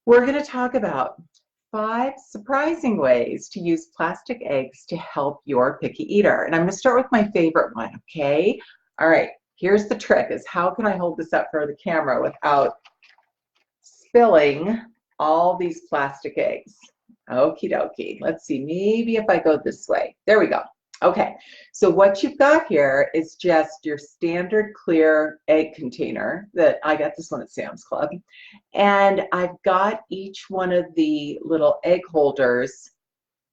We're going to talk about 5 surprising ways to use plastic eggs to help your picky eater. And I'm going to start with my favorite one, okay? All right, here's the trick, is how can I hold this up for the camera without spilling all these plastic eggs? Okie dokie. Let's see, maybe if I go this way. There we go. Okay, so what you've got here is just your standard clear egg container that I got this one at Sam's Club. And I've got each one of the little egg holders,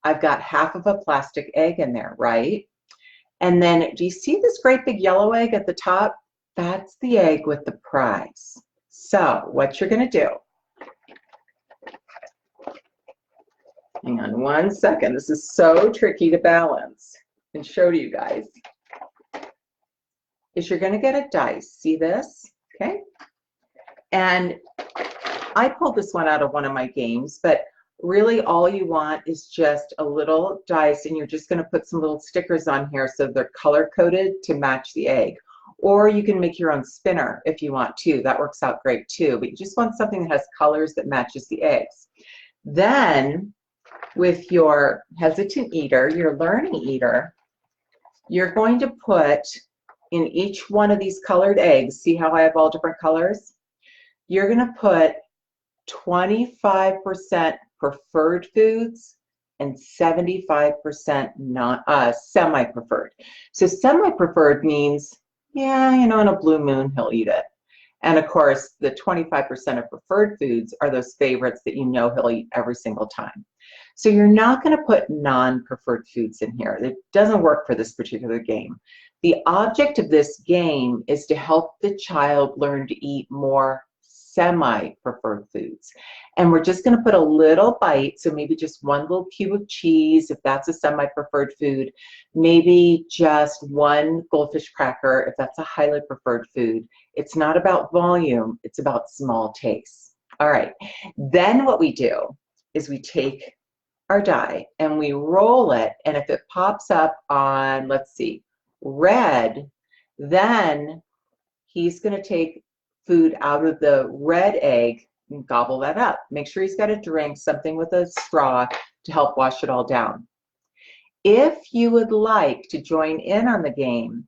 I've got half of a plastic egg in there, right? And then do you see this great big yellow egg at the top? That's the egg with the prize. So what you're going to do, hang on one second, this is so tricky to balance and show to you guys, is you're going to get a dice. See this? Okay. And I pulled this one out of one of my games, but really all you want is just a little dice, and you're just going to put some little stickers on here so they're color coded to match the egg. Or you can make your own spinner if you want to. That works out great too, but you just want something that has colors that matches the eggs. Then with your hesitant eater, your learning eater, you're going to put in each one of these colored eggs, see how I have all different colors? You're going to put 25% preferred foods and 75% not semi-preferred. So semi-preferred means, yeah, you know, on a blue moon he'll eat it. And of course, the 25% of preferred foods are those favorites that you know he'll eat every single time. So you're not going to put non-preferred foods in here. It doesn't work for this particular game. The object of this game is to help the child learn to eat more semi-preferred foods. And we're just going to put a little bite, so maybe just one little cube of cheese if that's a semi-preferred food, maybe just one goldfish cracker if that's a highly preferred food. It's not about volume, it's about small tastes. All right, then what we do is we take our die and we roll it, and if it pops up on, let's see, red, then he's going to take food out of the red egg and gobble that up. Make sure he's got a drink, something with a straw to help wash it all down. If you would like to join in on the game,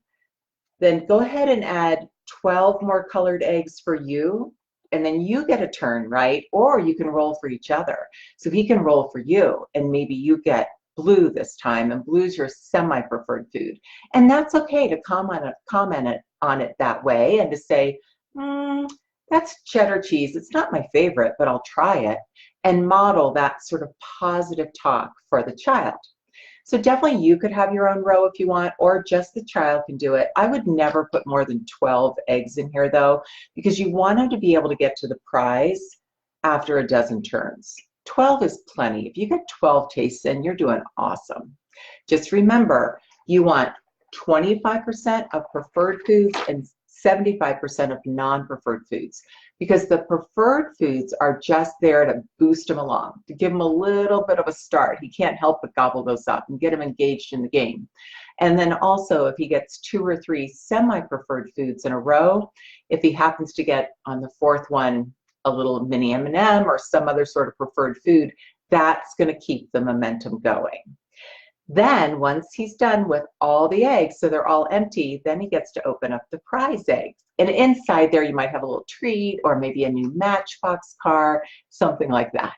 then go ahead and add 12 more colored eggs for you, and then you get a turn, right? Or you can roll for each other. So he can roll for you, and maybe you get blue this time, and blue's your semi-preferred food. And that's okay to comment on it that way and to say, that's cheddar cheese. It's not my favorite, but I'll try it, and model that sort of positive talk for the child. So definitely you could have your own row if you want, or just the child can do it. I would never put more than 12 eggs in here though, because you want them to be able to get to the prize after a dozen turns. 12 is plenty. If you get 12 tastes in, you're doing awesome. Just remember, you want 25% of preferred foods and 75% of non-preferred foods, because the preferred foods are just there to boost him along, to give him a little bit of a start. He can't help but gobble those up and get him engaged in the game. And then also, if he gets 2 or 3 semi-preferred foods in a row, if he happens to get on the 4th one a little mini M&M or some other sort of preferred food, that's going to keep the momentum going. Then once he's done with all the eggs, so they're all empty, then he gets to open up the prize eggs. And inside there you might have a little treat or maybe a new Matchbox car, something like that.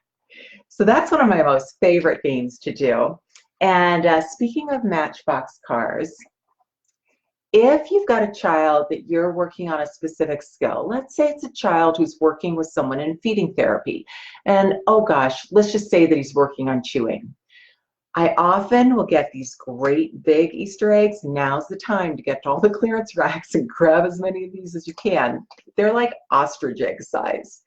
So that's one of my most favorite games to do. And speaking of Matchbox cars, if you've got a child that you're working on a specific skill, let's say it's a child who's working with someone in feeding therapy, and oh gosh, let's just say that he's working on chewing. I often will get these great big Easter eggs. Now's the time to get to all the clearance racks and grab as many of these as you can. They're like ostrich egg size.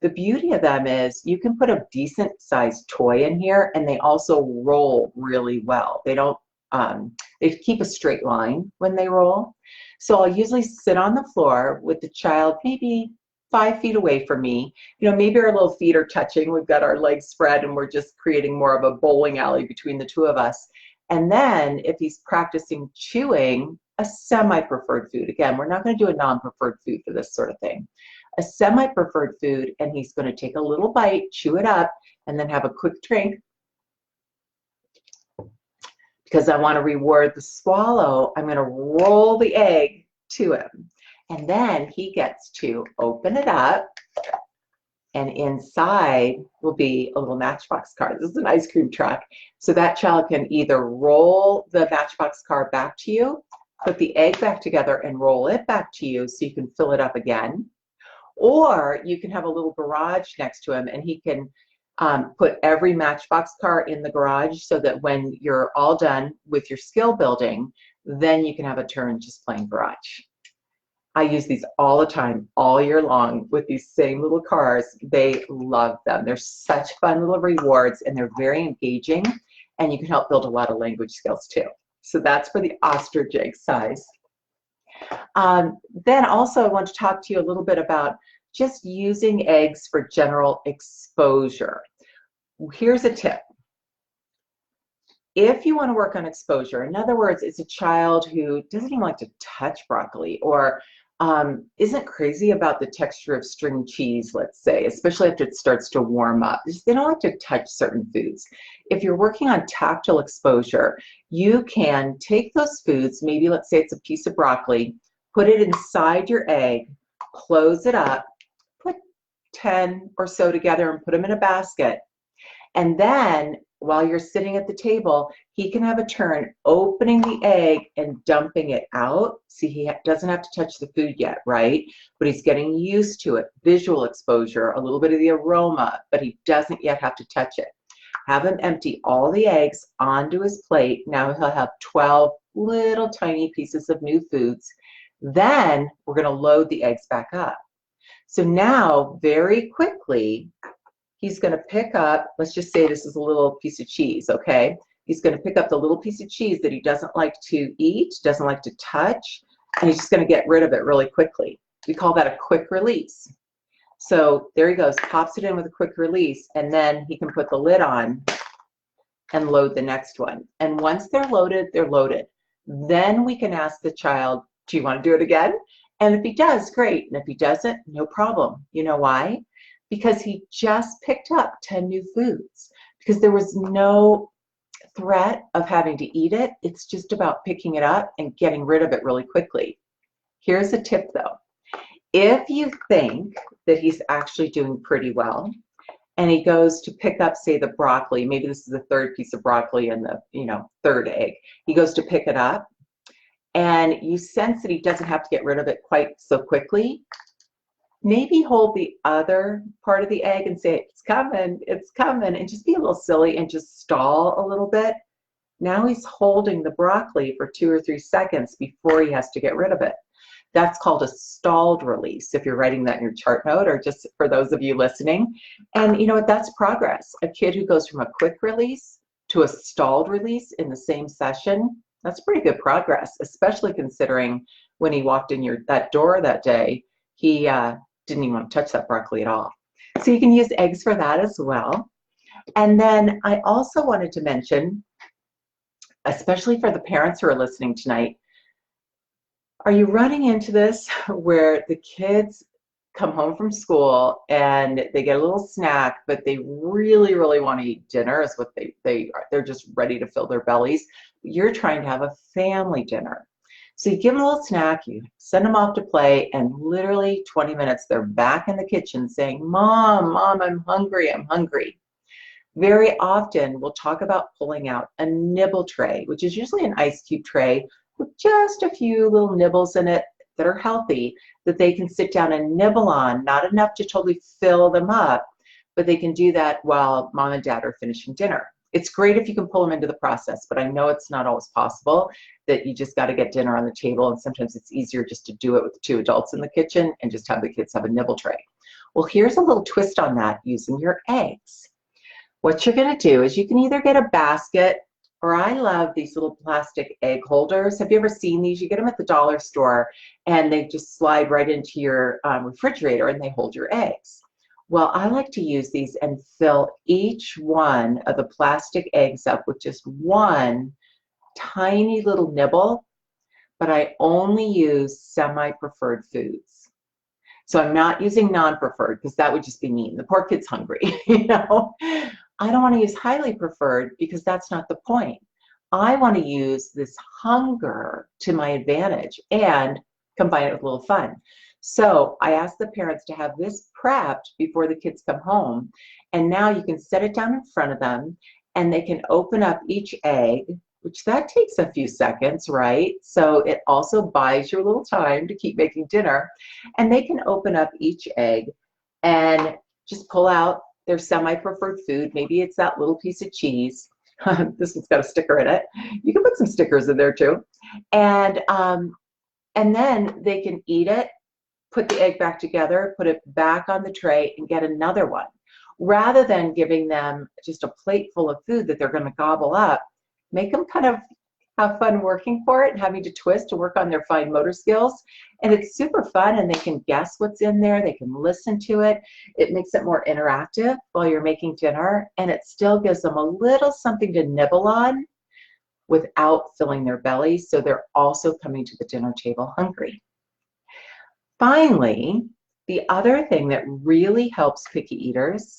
The beauty of them is you can put a decent sized toy in here, and they also roll really well. They don't, they keep a straight line when they roll. So I'll usually sit on the floor with the child maybe 5 feet away from me. You know, maybe our little feet are touching. We've got our legs spread and we're just creating more of a bowling alley between the two of us. And then if he's practicing chewing, a semi-preferred food. Again, we're not going to do a non-preferred food for this sort of thing. a semi-preferred food, and he's going to take a little bite, chew it up, and then have a quick drink. Because I want to reward the swallow, I'm going to roll the egg to him. And then he gets to open it up, and inside will be a little Matchbox car. This is an ice cream truck. So that child can either roll the Matchbox car back to you, put the egg back together and roll it back to you so you can fill it up again. Or you can have a little garage next to him, and he can put every Matchbox car in the garage so that when you're all done with your skill building, then you can have a turn just playing garage. I use these all the time, all year long, with these same little cars. They love them. They're such fun little rewards, and they're very engaging, and you can help build a lot of language skills too. So that's for the ostrich egg size. Then also I want to talk to you a little bit about just using eggs for general exposure. Here's a tip. If you want to work on exposure, in other words, it's a child who doesn't even like to touch broccoli, or isn't crazy about the texture of string cheese, let's say, especially after it starts to warm up. They don't like to touch certain foods. If you're working on tactile exposure, you can take those foods, maybe let's say it's a piece of broccoli, put it inside your egg, close it up, put 10 or so together and put them in a basket. And then while you're sitting at the table, he can have a turn opening the egg and dumping it out. See, he doesn't have to touch the food yet, right? But he's getting used to it. Visual exposure, a little bit of the aroma, but he doesn't yet have to touch it. Have him empty all the eggs onto his plate. Now he'll have 12 little tiny pieces of new foods. Then we're going to load the eggs back up. So now, very quickly, he's going to pick up, let's just say this is a little piece of cheese, okay? He's going to pick up the little piece of cheese that he doesn't like to eat, doesn't like to touch, and he's just going to get rid of it really quickly. We call that a quick release. So there he goes, pops it in with a quick release, and then he can put the lid on and load the next one. And once they're loaded, they're loaded. Then we can ask the child, do you want to do it again? And if he does, great. And if he doesn't, no problem. You know why? Because he just picked up 10 new foods, because there was no threat of having to eat it. It's just about picking it up and getting rid of it really quickly. Here's a tip though. If you think that he's actually doing pretty well, and he goes to pick up, say, the broccoli, maybe this is the third piece of broccoli and the third egg, he goes to pick it up, and you sense that he doesn't have to get rid of it quite so quickly, maybe hold the other part of the egg and say, it's coming, and just be a little silly and just stall a little bit. Now he's holding the broccoli for 2 or 3 seconds before he has to get rid of it. That's called a stalled release, if you're writing that in your chart note, or just for those of you listening. And you know what, that's progress. A kid who goes from a quick release to a stalled release in the same session, that's pretty good progress, especially considering when he walked in that door that day, he didn't even want to touch that broccoli at all. So you can use eggs for that as well. And then I also wanted to mention, especially for the parents who are listening tonight, are you running into this where the kids come home from school and they get a little snack, but they really, really want to eat dinner, is what they're just ready to fill their bellies. You're trying to have a family dinner. So you give them a little snack, you send them off to play, and literally 20 minutes, they're back in the kitchen saying, Mom, I'm hungry, I'm hungry. Very often, we'll talk about pulling out a nibble tray, which is usually an ice cube tray with just a few little nibbles in it that are healthy, that they can sit down and nibble on, not enough to totally fill them up, but they can do that while Mom and Dad are finishing dinner. It's great if you can pull them into the process, but I know it's not always possible, that you just got to get dinner on the table, and sometimes it's easier just to do it with 2 adults in the kitchen and just have the kids have a nibble tray. Well, here's a little twist on that using your eggs. What you're going to do is you can either get a basket, or I love these little plastic egg holders. Have you ever seen these? You get them at the dollar store, and they just slide right into your refrigerator, and they hold your eggs. Well, I like to use these and fill each one of the plastic eggs up with just one tiny little nibble, but I only use semi-preferred foods. So I'm not using non-preferred because that would just be mean. The poor kid's hungry, you know. I don't want to use highly preferred because that's not the point. I want to use this hunger to my advantage and combine it with a little fun. So I asked the parents to have this prepped before the kids come home. And now you can set it down in front of them and they can open up each egg, which that takes a few seconds, right? So it also buys you a little time to keep making dinner. And they can open up each egg and just pull out their semi-preferred food. Maybe it's that little piece of cheese. This one's got a sticker in it. You can put some stickers in there too. And then they can eat it, put the egg back together, put it back on the tray, and get another one. Rather than giving them just a plate full of food that they're going to gobble up, make them kind of have fun working for it and having to twist to work on their fine motor skills. And it's super fun, and they can guess what's in there. They can listen to it. It makes it more interactive while you're making dinner, and it still gives them a little something to nibble on without filling their bellies, so they're also coming to the dinner table hungry. Finally, the other thing that really helps picky eaters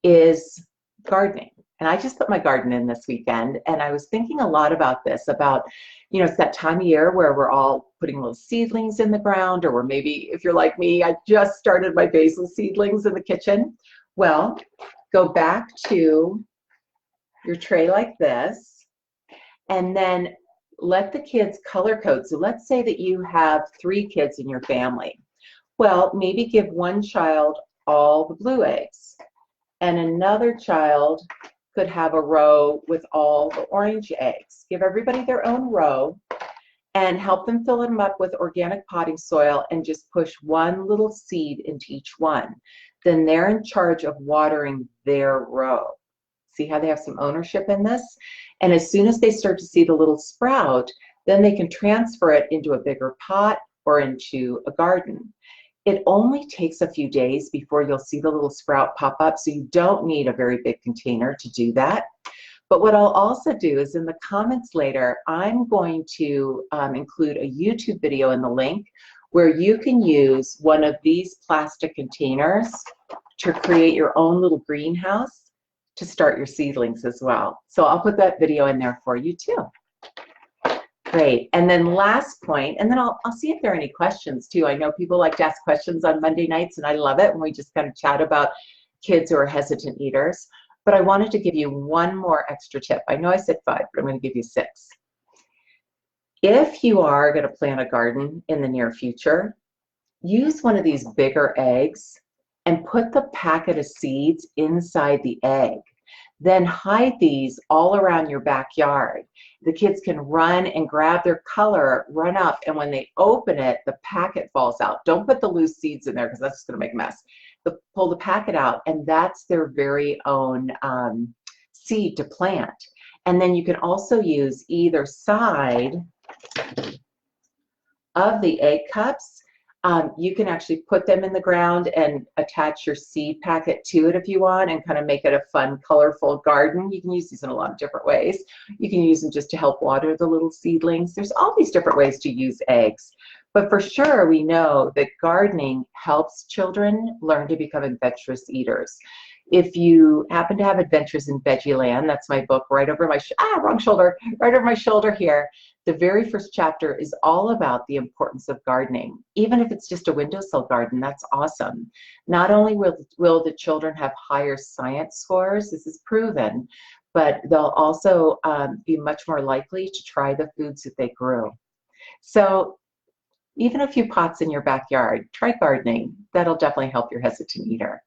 is gardening. And I just put my garden in this weekend, and I was thinking a lot about this, about, you know, it's that time of year where we're all putting little seedlings in the ground, or maybe if you're like me, I just started my basil seedlings in the kitchen. Well, go back to your tray like this, and then let the kids color code. So let's say that you have 3 kids in your family. Well, maybe give one child all the blue eggs, and another child could have a row with all the orange eggs. Give everybody their own row and help them fill them up with organic potting soil and just push one little seed into each one. Then they're in charge of watering their row. See how they have some ownership in this? And as soon as they start to see the little sprout, then they can transfer it into a bigger pot or into a garden. It only takes a few days before you'll see the little sprout pop up, so you don't need a very big container to do that. But what I'll also do is in the comments later, I'm going to include a YouTube video in the link where you can use one of these plastic containers to create your own little greenhouse to start your seedlings as well. So I'll put that video in there for you too. Great. And then last point, and then I'll see if there are any questions too. I know people like to ask questions on Monday nights, and I love it when we just kind of chat about kids who are hesitant eaters. But I wanted to give you one more extra tip. I know I said 5, but I'm going to give you 6. If you are going to plant a garden in the near future, use one of these bigger eggs and put the packet of seeds inside the egg. Then hide these all around your backyard. The kids can run and grab their color, run up, and when they open it, the packet falls out. Don't put the loose seeds in there because that's just going to make a mess. But pull the packet out, and that's their very own seed to plant. And then you can also use either side of the egg cups. You can actually put them in the ground and attach your seed packet to it if you want, and kind of make it a fun, colorful garden. You can use these in a lot of different ways. You can use them just to help water the little seedlings. There's all these different ways to use eggs. But for sure, we know that gardening helps children learn to become adventurous eaters. If you happen to have Adventures in Veggieland, that's my book right over my, wrong shoulder, right over my shoulder here. The very first chapter is all about the importance of gardening. Even if it's just a windowsill garden, that's awesome. Not only will the children have higher science scores, this is proven, but they'll also be much more likely to try the foods that they grew. So even a few pots in your backyard, try gardening. That'll definitely help your hesitant eater.